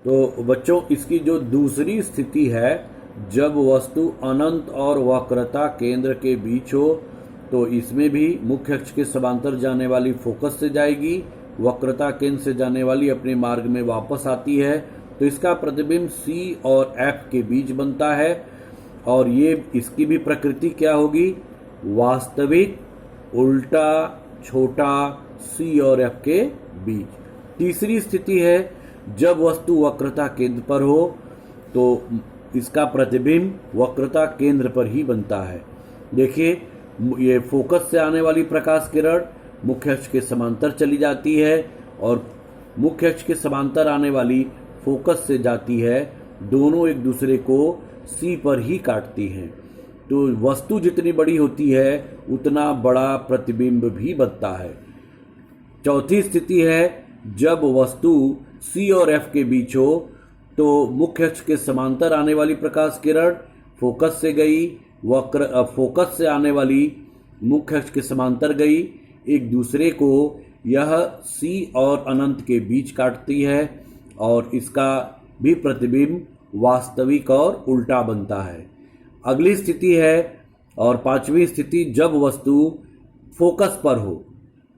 तो बच्चों, इसकी जो दूसरी स्थिति है, जब वस्तु अनंत और वक्रता केंद्र के बीच हो, तो इसमें भी मुख्य अक्ष के समांतर जाने वाली फोकस से जाएगी, वक्रता केंद्र से जाने वाली अपने मार्ग में वापस आती है। तो इसका प्रतिबिंब C और F के बीच बनता है। और ये इसकी भी प्रकृति क्या होगी? वास्तविक, उल्टा, छोटा, C और F के बीच। तीसरी स्थिति है जब वस्तु वक्रता केंद्र पर हो, तो इसका प्रतिबिंब वक्रता केंद्र पर ही बनता है। देखिए, ये फोकस से आने वाली प्रकाश किरण मुख्य अक्ष के समांतर चली जाती है और मुख्य अक्ष के समांतर आने वाली फोकस से जाती है। दोनों एक दूसरे को C पर ही काटती हैं। तो वस्तु जितनी बड़ी होती है उतना बड़ा प्रतिबिंब भी बनता है। चौथी स्थिति है जब वस्तु C और F के बीच हो, तो मुख्य अक्ष के समांतर आने वाली प्रकाश किरण फोकस से गई, फोकस से आने वाली मुख्य अक्ष के समांतर गई, एक दूसरे को यह C और अनंत के बीच काटती है और इसका भी प्रतिबिंब वास्तविक और उल्टा बनता है। अगली स्थिति है और पांचवी स्थिति, जब वस्तु फोकस पर हो,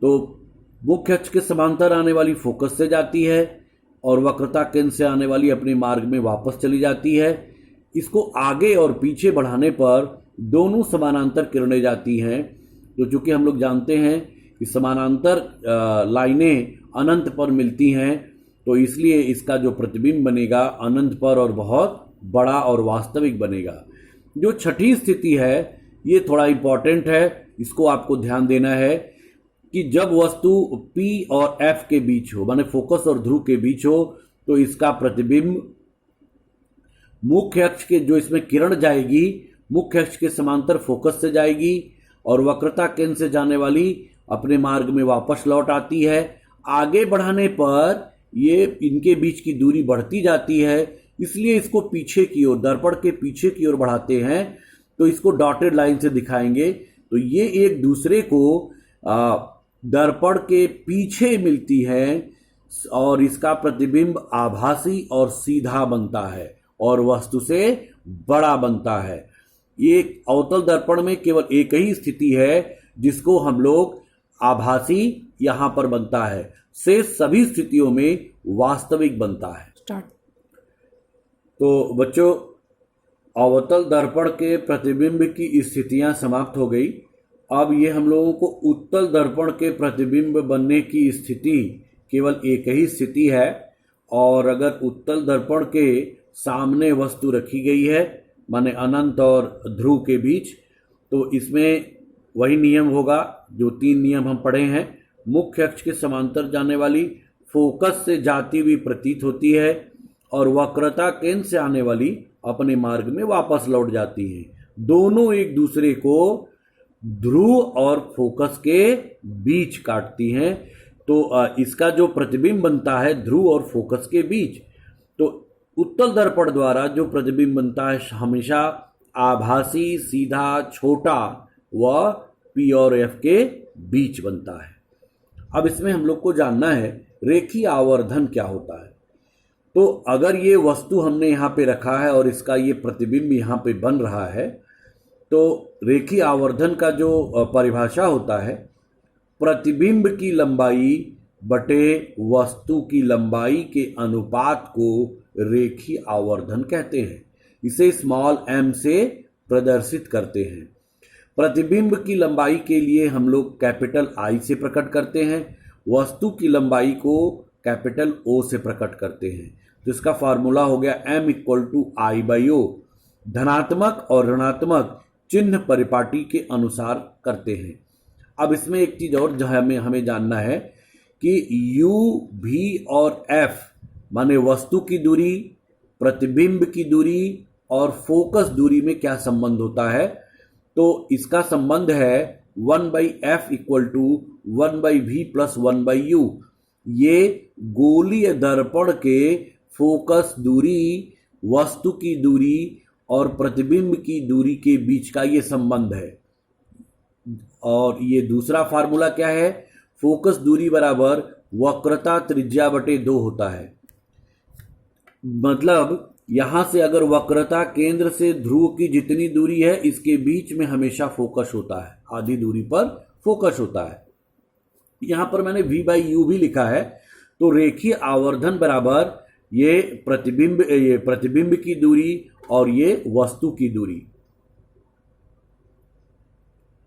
तो मुख्य अक्ष के समांतर आने वाली फोकस से जाती है और वक्रता केंद्र से आने वाली अपने मार्ग में वापस चली जाती है। इसको आगे और पीछे बढ़ाने पर दोनों समानांतर किरणें जाती हैं। तो चूंकि हम लोग जानते हैं कि समानांतर लाइनें अनंत पर मिलती हैं, तो इसलिए इसका जो प्रतिबिंब बनेगा अनंत पर और बहुत बड़ा और वास्तविक बनेगा। जो छठी स्थिति है ये थोड़ा इंपॉर्टेंट है, इसको आपको ध्यान देना है कि जब वस्तु P और F के बीच हो, माने फोकस और ध्रुव के बीच हो, तो इसका प्रतिबिंब मुख्य अक्ष के, जो इसमें किरण जाएगी, मुख्य अक्ष के समांतर फोकस से जाएगी और वक्रता केंद्र से जाने वाली अपने मार्ग में वापस लौट आती है। आगे बढ़ाने पर ये इनके बीच की दूरी बढ़ती जाती है, इसलिए इसको पीछे की ओर, दर्पण के पीछे की ओर बढ़ाते हैं। तो इसको डॉटेड लाइन से दिखाएंगे। तो ये एक दूसरे को दर्पण के पीछे मिलती है और इसका प्रतिबिंब आभासी और सीधा बनता है और वस्तु से बड़ा बनता है। ये अवतल दर्पण में केवल एक ही स्थिति है जिसको हम लोग आभासी यहां पर बनता है, से सभी स्थितियों में वास्तविक बनता है। स्टार्ट। तो बच्चों, अवतल दर्पण के प्रतिबिंब की स्थितियां समाप्त हो गई। अब ये हम लोगों को उत्तल दर्पण के प्रतिबिंब बनने की स्थिति केवल एक ही स्थिति है। और अगर उत्तल दर्पण के सामने वस्तु रखी गई है, माने अनंत और ध्रुव के बीच, तो इसमें वही नियम होगा जो 3 नियम हम पढ़े हैं। मुख्य अक्ष के समांतर जाने वाली फोकस से जाती हुई प्रतीत होती है और वक्रता केंद्र से आने वाली अपने मार्ग में वापस लौट जाती है। दोनों एक दूसरे को ध्रुव और फोकस के बीच काटती हैं। तो इसका जो प्रतिबिंब बनता है ध्रुव और फोकस के बीच, तो उत्तल दर्पण द्वारा जो प्रतिबिंब बनता है हमेशा आभासी, सीधा, छोटा व P और F के बीच बनता है। अब इसमें हम लोग को जानना है रेखीय आवर्धन क्या होता है। तो अगर ये वस्तु हमने यहाँ पे रखा है और इसका ये प्रतिबिंब यहाँ पे बन रहा है, तो रेखीय आवर्धन का जो परिभाषा होता है, प्रतिबिंब की लंबाई बटे वस्तु की लंबाई के अनुपात को रेखीय आवर्धन कहते हैं। इसे स्मॉल m से प्रदर्शित करते हैं। प्रतिबिंब की लंबाई के लिए हम लोग कैपिटल I से प्रकट करते हैं, वस्तु की लंबाई को कैपिटल O से प्रकट करते हैं। तो इसका फार्मूला हो गया m = I/O। धनात्मक और ऋणात्मक चिन्ह परिपाटी के अनुसार करते हैं। अब इसमें एक चीज और जो हमें जानना है कि U, V और F माने वस्तु की दूरी, प्रतिबिंब की दूरी और फोकस दूरी में क्या संबंध होता है। तो इसका संबंध है 1/F = 1/V + 1/U। ये गोलीय दर्पण के फोकस दूरी, वस्तु की दूरी और प्रतिबिंब की दूरी के बीच का ये संबंध है। और ये दूसरा फार्मूला क्या है, फोकस दूरी बराबर वक्रता त्रिज्या बटे 2 होता है। मतलब यहां से अगर वक्रता केंद्र से ध्रुव की जितनी दूरी है इसके बीच में हमेशा फोकस होता है, आधी दूरी पर फोकस होता है। यहां पर मैंने v बाई यू भी लिखा है। तो रेखीय आवर्धन बराबर ये प्रतिबिंब की दूरी और ये वस्तु की दूरी।